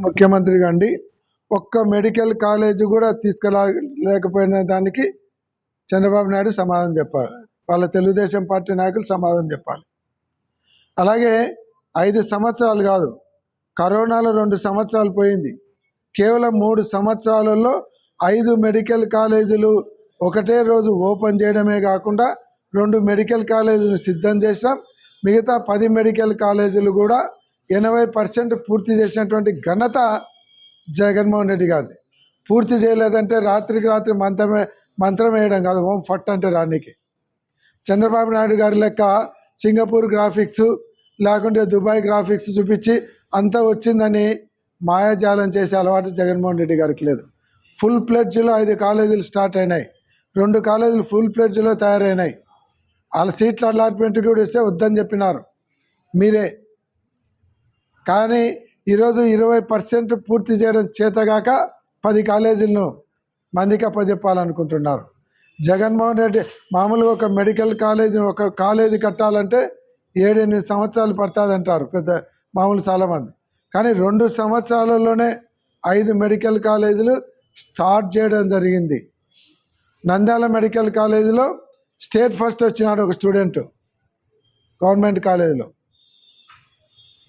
ముఖ్యమంత్రి కండి ఒక్క మెడికల్ కాలేజ్ కూడా తీసుకురాలేకపోయిన దానికి చంద్రబాబు నాయుడు సమాధానం చెప్పాలి. వాళ్ళ తెలుగుదేశం పార్టీ నాయకులు సమాధానం చెప్పాలి. అలాగే 5 సంవత్సరాలు కాదు, కరోనాలో 2 సంవత్సరాలు పోయింది. కేవలం 3 సంవత్సరాలలో 5 మెడికల్ కాలేజీలు ఒకటే రోజు ఓపెన్ చేయడమే కాకుండా 2 మెడికల్ కాలేజీలు సిద్ధం చేశాం. మిగతా 10 మెడికల్ కాలేజీలు కూడా 80% పూర్తి చేసినటువంటి ఘనత జగన్మోహన్ రెడ్డి గారిది. పూర్తి చేయలేదంటే రాత్రికి రాత్రి మంత్రం వేయడం కాదు, ఓం ఫట్ అంటే రానికి. చంద్రబాబు నాయుడు గారి లెక్క సింగపూర్ గ్రాఫిక్స్ లేకుంటే దుబాయ్ గ్రాఫిక్స్ చూపించి అంతా వచ్చిందని మాయాజాలం చేసే అలవాటు జగన్మోహన్ రెడ్డి గారికి లేదు. ఫుల్ ప్లెడ్జ్లో 5 కాలేజీలు స్టార్ట్ అయినాయి, 2 కాలేజీలు ఫుల్ ప్లెడ్జ్లో తయారైనాయి. వాళ్ళ సీట్ల అలాట్మెంట్ కూడా ఇస్తే వద్దని చెప్పినారు మీరే. కానీ ఈరోజు 20% పూర్తి చేయడం చేతగాక 10 కాలేజీలను మందికి అప్పచెప్పాలనుకుంటున్నారు. జగన్మోహన్ రెడ్డి మామూలుగా ఒక మెడికల్ కాలేజీ ఒక కాలేజీ కట్టాలంటే 7-8 సంవత్సరాలు పడుతుందంటారు పెద్ద మామూలు చాలామంది. కానీ 2 సంవత్సరాలలోనే 5 మెడికల్ కాలేజీలు స్టార్ట్ చేయడం జరిగింది. నంద్యాల మెడికల్ కాలేజీలో స్టేట్ ఫస్ట్ వచ్చినాడు ఒక స్టూడెంట్ గవర్నమెంట్ కాలేజీలో.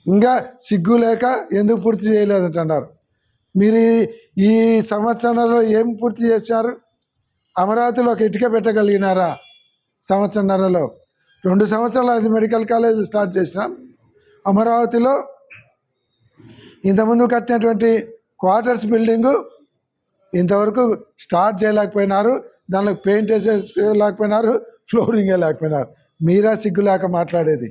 ఇంకా సిగ్గు లేక ఎందుకు పూర్తి చేయలేదంటున్నారు. మీరు ఈ సంవత్సరంలో ఏం పూర్తి చేశారు? అమరావతిలో ఒక ఇటుక పెట్టగలిగినారా? సంవత్సరంన్నరలో 2 సంవత్సరాలు 5 మెడికల్ కాలేజీలు స్టార్ట్ చేసినాం. అమరావతిలో ఇంతకుముందు కట్టినటువంటి క్వార్టర్స్ బిల్డింగు ఇంతవరకు స్టార్ట్ చేయలేకపోయినారు, దానిలో పెయింట్ వేసేలేకపోయినారు, ఫ్లోరింగ్ వేయలేకపోయినారు. మీరా సిగ్గు లేక మాట్లాడేది?